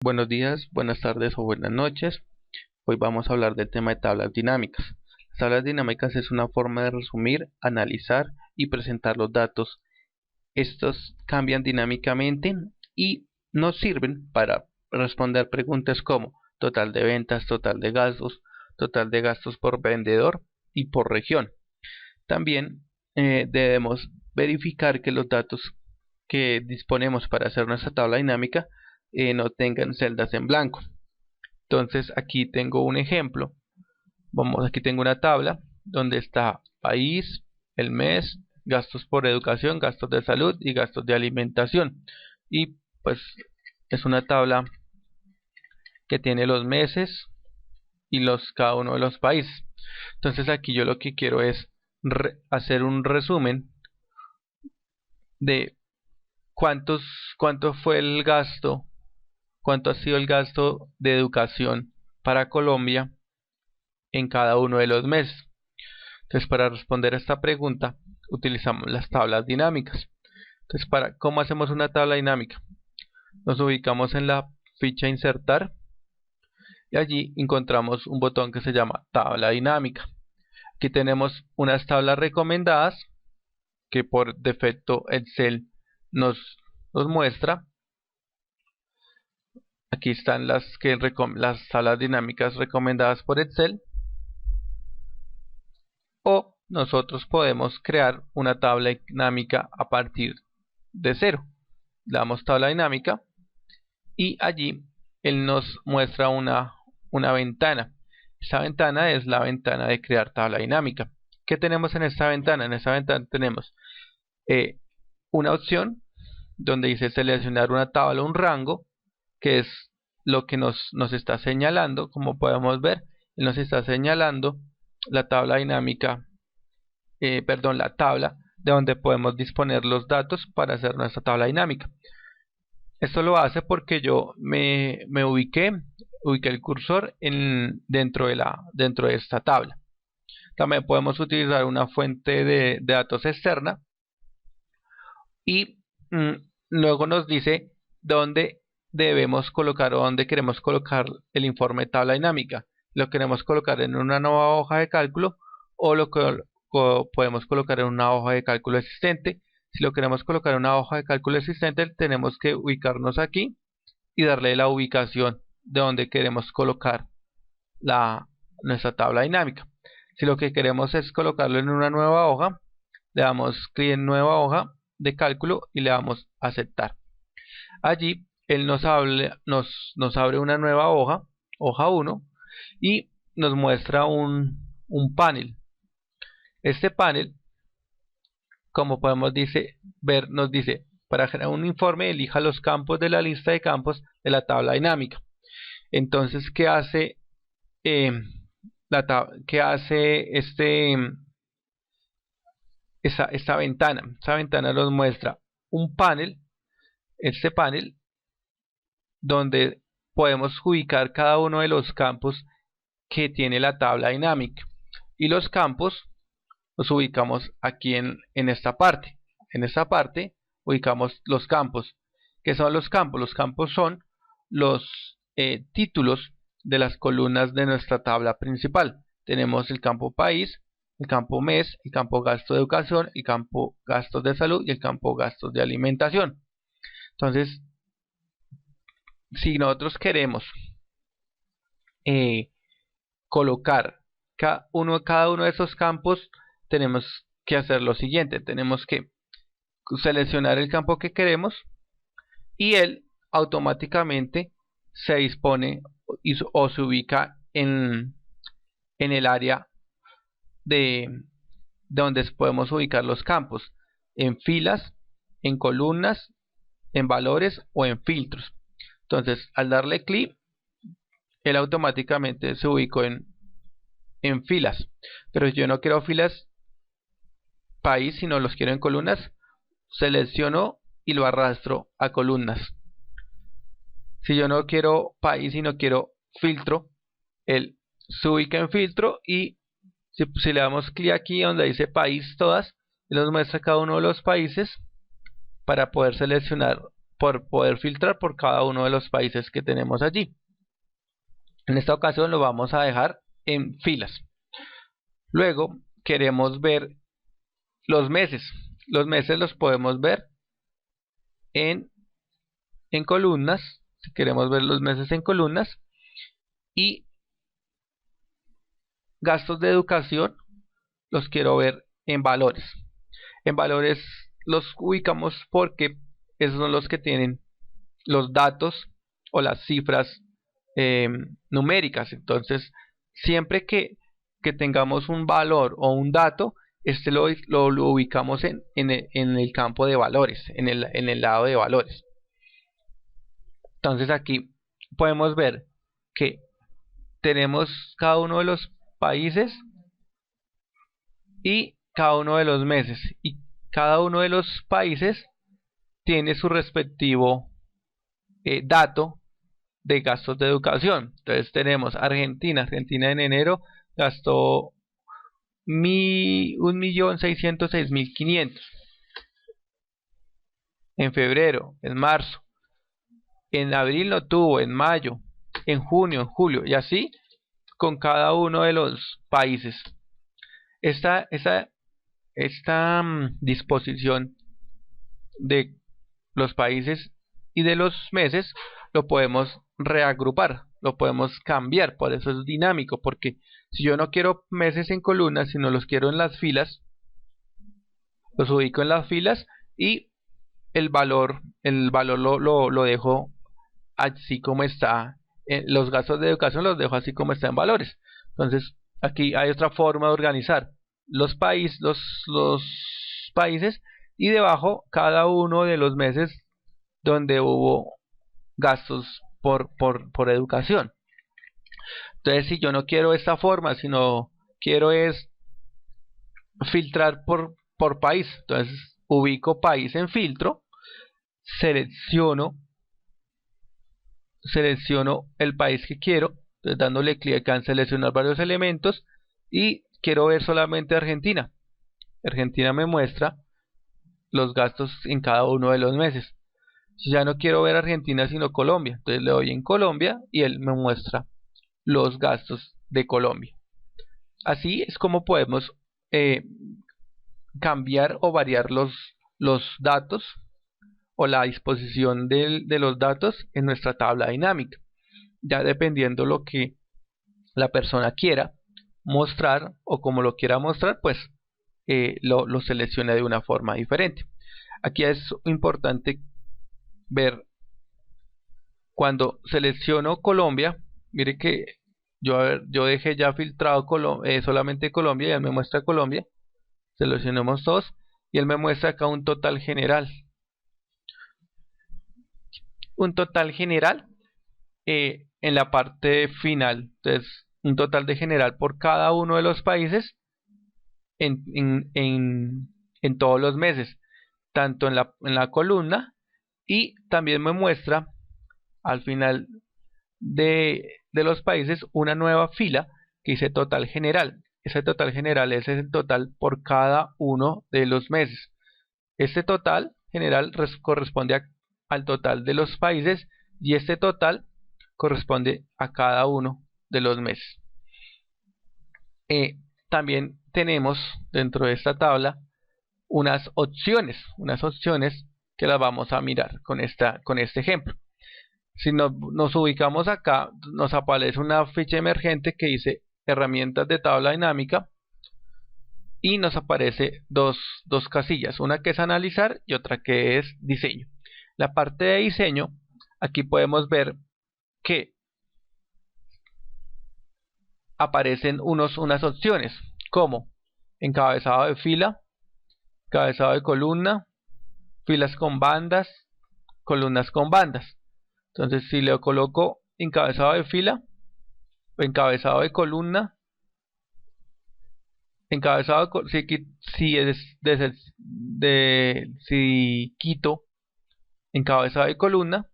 Buenos días, buenas tardes o buenas noches. Hoy vamos a hablar del tema de tablas dinámicas. Las tablas dinámicas es una forma de resumir, analizar y presentar los datos. Estos cambian dinámicamente y nos sirven para responder preguntas como total de ventas, total de gastos por vendedor y por región. También debemos verificar que los datos que disponemos para hacer nuestra tabla dinámica no tengan celdas en blanco. Entonces aquí tengo un ejemplo. Aquí tengo una tabla donde está país, el mes, gastos por educación, gastos de salud y gastos de alimentación. Y pues es una tabla que tiene los meses y cada uno de los países. Entonces aquí yo lo que quiero es hacer un resumen de cuánto fue el gasto, cuánto ha sido el gasto de educación para Colombia en cada uno de los meses. Entonces, para responder a esta pregunta utilizamos las tablas dinámicas. Entonces, ¿cómo hacemos una tabla dinámica? Nos ubicamos en la ficha insertar y allí encontramos un botón que se llama tabla dinámica. Aquí tenemos unas tablas recomendadas que por defecto Excel nos muestra. Aquí están las tablas dinámicas recomendadas por Excel. O nosotros podemos crear una tabla dinámica a partir de cero. Le damos tabla dinámica y allí él nos muestra una ventana. Esta ventana es la ventana de crear tabla dinámica. ¿Qué tenemos en esta ventana? En esta ventana tenemos una opción donde dice seleccionar una tabla o un rango, que es lo que nos está señalando. Como podemos ver, él nos está señalando la tabla dinámica, la tabla de donde podemos disponer los datos para hacer nuestra tabla dinámica. Esto lo hace porque yo me ubiqué el cursor dentro de esta tabla. También podemos utilizar una fuente de datos externa y luego nos dice dónde debemos colocar o dónde queremos colocar el informe de tabla dinámica. Lo queremos colocar en una nueva hoja de cálculo o lo podemos colocar en una hoja de cálculo existente. Si lo queremos colocar en una hoja de cálculo existente, tenemos que ubicarnos aquí y darle la ubicación de donde queremos colocar nuestra tabla dinámica. Si lo que queremos es colocarlo en una nueva hoja, le damos clic en nueva hoja de cálculo y le damos a aceptar. Allí él nos abre una nueva hoja 1, y nos muestra un panel. Este panel, como podemos ver, nos dice: para generar un informe elija los campos de la lista de campos de la tabla dinámica. Entonces, ¿qué hace esta ventana? Esta ventana nos muestra un panel, este panel, donde podemos ubicar cada uno de los campos que tiene la tabla dinámica, y los campos los ubicamos aquí en esta parte. En esta parte ubicamos los campos. ¿Qué son los campos? Los campos son los títulos de las columnas de nuestra tabla principal. Tenemos el campo país, el campo mes, el campo gasto de educación, el campo gastos de salud y el campo gastos de alimentación. Entonces, si nosotros queremos colocar cada uno de esos campos, tenemos que hacer lo siguiente: tenemos que seleccionar el campo que queremos y él automáticamente se dispone o se ubica en el área de donde podemos ubicar los campos, en filas, en columnas, en valores o en filtros. Entonces, al darle clic, él automáticamente se ubicó en filas. Pero yo no quiero filas país, sino los quiero en columnas. Selecciono y lo arrastro a columnas. Si yo no quiero país, sino quiero filtro, él se ubica en filtro, y si le damos clic aquí donde dice país todas, él nos muestra cada uno de los países para poder seleccionar por poder filtrar por cada uno de los países que tenemos allí. En esta ocasión lo vamos a dejar en filas. Luego queremos ver los meses. Los meses los podemos ver en columnas. Si queremos ver los meses en columnas. Y gastos de educación los quiero ver en valores. En valores los ubicamos porque esos son los que tienen los datos o las cifras numéricas. Entonces siempre que tengamos un valor o un dato, este lo ubicamos en el campo de valores, en el lado de valores. Entonces aquí podemos ver que tenemos cada uno de los países y cada uno de los meses, y cada uno de los países tiene su respectivo dato de gastos de educación. Entonces tenemos Argentina en enero gastó 1.606.500, en febrero, en marzo, en abril no tuvo, en mayo, en junio, en julio, y así con cada uno de los países. Esta disposición de los países y de los meses lo podemos reagrupar, lo podemos cambiar, por eso es dinámico, porque si yo no quiero meses en columnas, sino los quiero en las filas, los ubico en las filas y el valor lo dejo así como está. Los gastos de educación los dejo así como está en valores. Entonces aquí hay otra forma de organizar los países y debajo cada uno de los meses donde hubo gastos por educación. Entonces si yo no quiero esta forma, sino quiero es filtrar por país, entonces ubico país en filtro, selecciono el país que quiero, entonces dándole clic acá en seleccionar varios elementos, y quiero ver solamente Argentina. Argentina me muestra los gastos en cada uno de los meses. Si ya no quiero ver Argentina sino Colombia, entonces le doy en Colombia y él me muestra los gastos de Colombia. Así es como podemos cambiar o variar los datos o la disposición de los datos en nuestra tabla dinámica, ya dependiendo lo que la persona quiera mostrar o como lo quiera mostrar, pues lo selecciona de una forma diferente. Aquí es importante ver cuando selecciono Colombia. Mire que yo dejé ya filtrado solamente Colombia, y él me muestra Colombia. Seleccionemos todos y él me muestra acá un total general. Un total general en la parte final. Entonces un total de general por cada uno de los países en todos los meses, tanto en la columna, y también me muestra al final de los países una nueva fila que dice total general. Ese total general es el total por cada uno de los meses. Este total general corresponde al total de los países, y este total corresponde a cada uno de los meses. También tenemos dentro de esta tabla unas opciones que las vamos a mirar con este ejemplo. Si nos ubicamos acá, nos aparece una ficha emergente que dice herramientas de tabla dinámica, y nos aparece dos casillas, una que es analizar y otra que es diseño. La parte de diseño, aquí podemos ver que aparecen unas opciones como encabezado de fila, encabezado de columna, filas con bandas, columnas con bandas. Entonces si le coloco encabezado de fila o encabezado de columna, si quito encabezado de columna,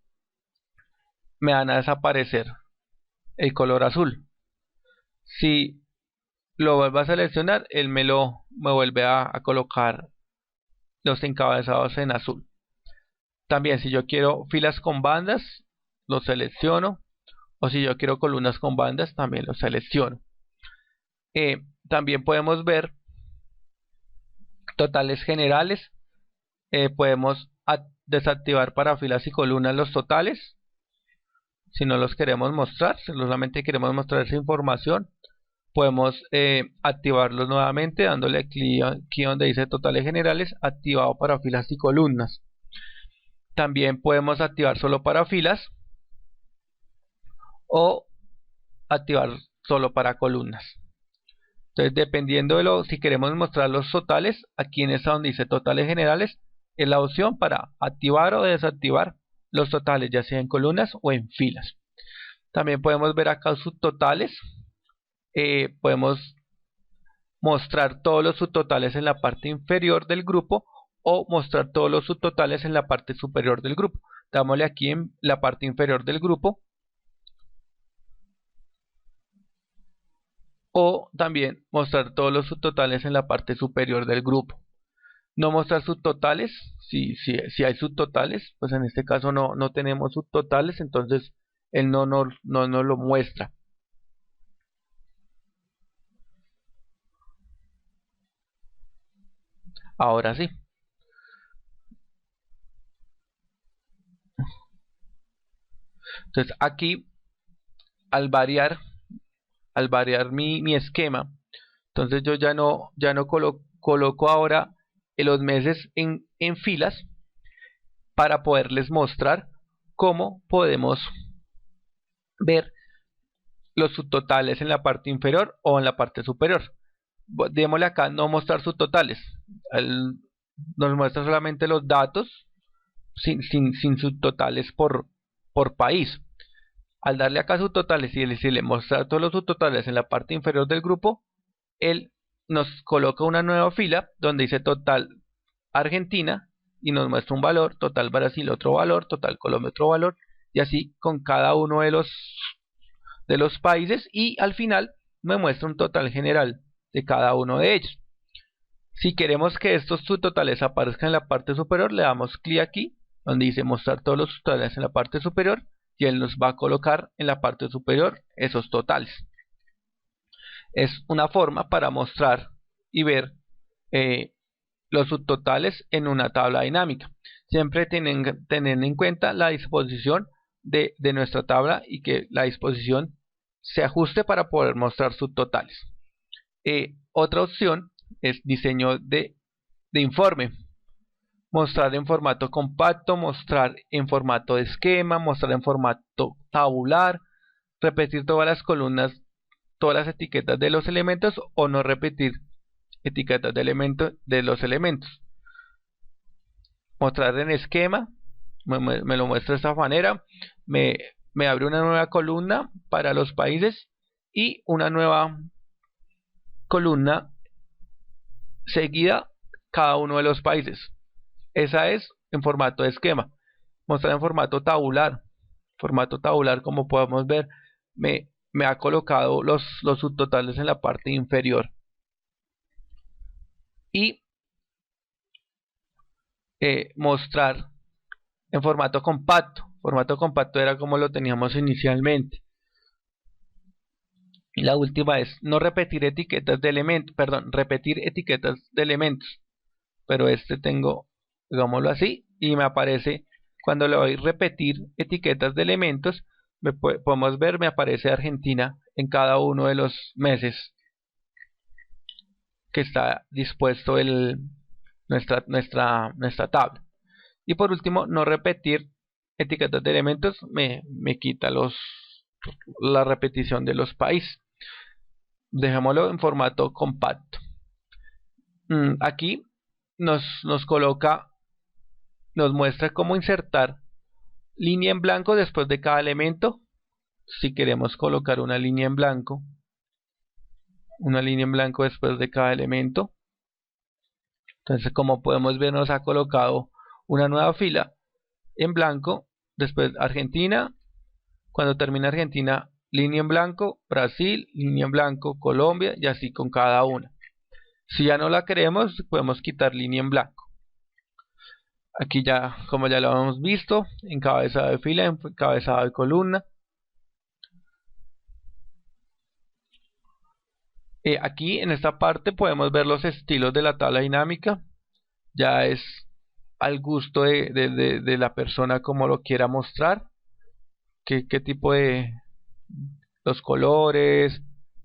me van a desaparecer el color azul. Si lo vuelvo a seleccionar, él me vuelve a colocar los encabezados en azul. También si yo quiero filas con bandas, lo selecciono, o si yo quiero columnas con bandas, también lo selecciono. También podemos ver totales generales. Podemos desactivar para filas y columnas los totales si no los queremos mostrar, si solamente queremos mostrar esa información. Podemos activarlos nuevamente dándole clic aquí donde dice totales generales, activado para filas y columnas. También podemos activar solo para filas o activar solo para columnas. Entonces, dependiendo de si queremos mostrar los totales, aquí en esta donde dice totales generales, es la opción para activar o desactivar los totales, ya sea en columnas o en filas. También podemos ver acá subtotales. Podemos mostrar todos los subtotales en la parte inferior del grupo o mostrar todos los subtotales en la parte superior del grupo. Dámosle aquí en la parte inferior del grupo. O también mostrar todos los subtotales en la parte superior del grupo. No mostrar subtotales, si hay subtotales, pues en este caso no tenemos subtotales, entonces él no nos lo muestra. Ahora sí. Entonces aquí, al variar mi esquema, entonces yo ya no coloco ahora los meses en filas para poderles mostrar cómo podemos ver los subtotales en la parte inferior o en la parte superior. Démosle acá no mostrar subtotales. Nos muestra solamente los datos sin subtotales por país. Al darle acá subtotales y decirle mostrar todos los subtotales en la parte inferior del grupo, él nos coloca una nueva fila donde dice total Argentina y nos muestra un valor, total Brasil otro valor, total Colombia otro valor, y así con cada uno de los países, y al final me muestra un total general de cada uno de ellos. Si queremos que estos subtotales aparezcan en la parte superior, le damos clic aquí donde dice mostrar todos los totales en la parte superior y él nos va a colocar en la parte superior esos totales. Es una forma para mostrar y ver los subtotales en una tabla dinámica. Siempre tener en cuenta la disposición de nuestra tabla y que la disposición se ajuste para poder mostrar subtotales. Otra opción es diseño de informe. Mostrar en formato compacto, mostrar en formato de esquema, mostrar en formato tabular, repetir todas las columnas, todas las etiquetas de los elementos o no repetir etiquetas de los elementos. Mostrar en esquema, me lo muestra de esta manera, me abre una nueva columna para los países y una nueva columna seguida cada uno de los países. Esa es en formato de esquema. Mostrar en formato tabular. Formato tabular, como podemos ver, me ha colocado los subtotales en la parte inferior. Y mostrar en formato compacto. Formato compacto era como lo teníamos inicialmente. Y la última es no repetir etiquetas de elementos, perdón, repetir etiquetas de elementos. Pero tengo, digámoslo así, y me aparece cuando le doy a repetir etiquetas de elementos, podemos ver, me aparece Argentina en cada uno de los meses que está dispuesto nuestra tabla. Y por último, no repetir etiquetas de elementos, me quita la repetición de los países. Dejémoslo en formato compacto. Aquí nos coloca, nos muestra cómo insertar línea en blanco después de cada elemento. Si queremos colocar una línea en blanco después de cada elemento, entonces como podemos ver nos ha colocado una nueva fila en blanco, después Argentina, cuando termina Argentina línea en blanco, Brasil, línea en blanco, Colombia, y así con cada una. Si ya no la queremos, podemos quitar línea en blanco. Aquí ya, como ya lo hemos visto, encabezado de fila, encabezado de columna. Aquí en esta parte podemos ver los estilos de la tabla dinámica. Ya es al gusto de la persona como lo quiera mostrar. Qué tipo de los colores,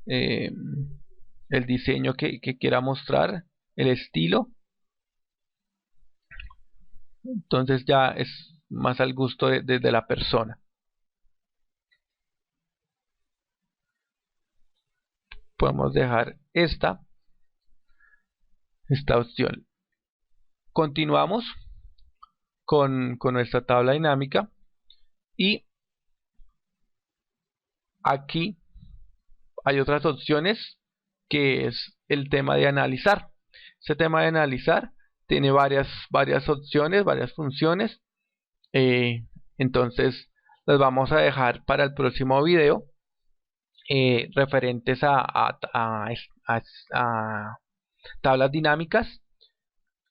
el diseño que quiera mostrar, el estilo. Entonces ya es más al gusto de la persona. Podemos dejar esta opción. Continuamos con nuestra tabla dinámica y aquí hay otras opciones, que es el tema de analizar. Este tema de analizar tiene varias opciones, varias funciones. Entonces las vamos a dejar para el próximo video, referentes a tablas dinámicas,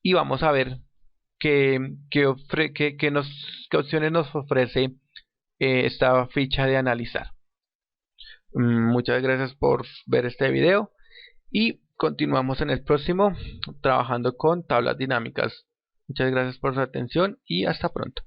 y vamos a ver qué opciones nos ofrece esta ficha de analizar. Muchas gracias por ver este video y continuamos en el próximo trabajando con tablas dinámicas. Muchas gracias por su atención y hasta pronto.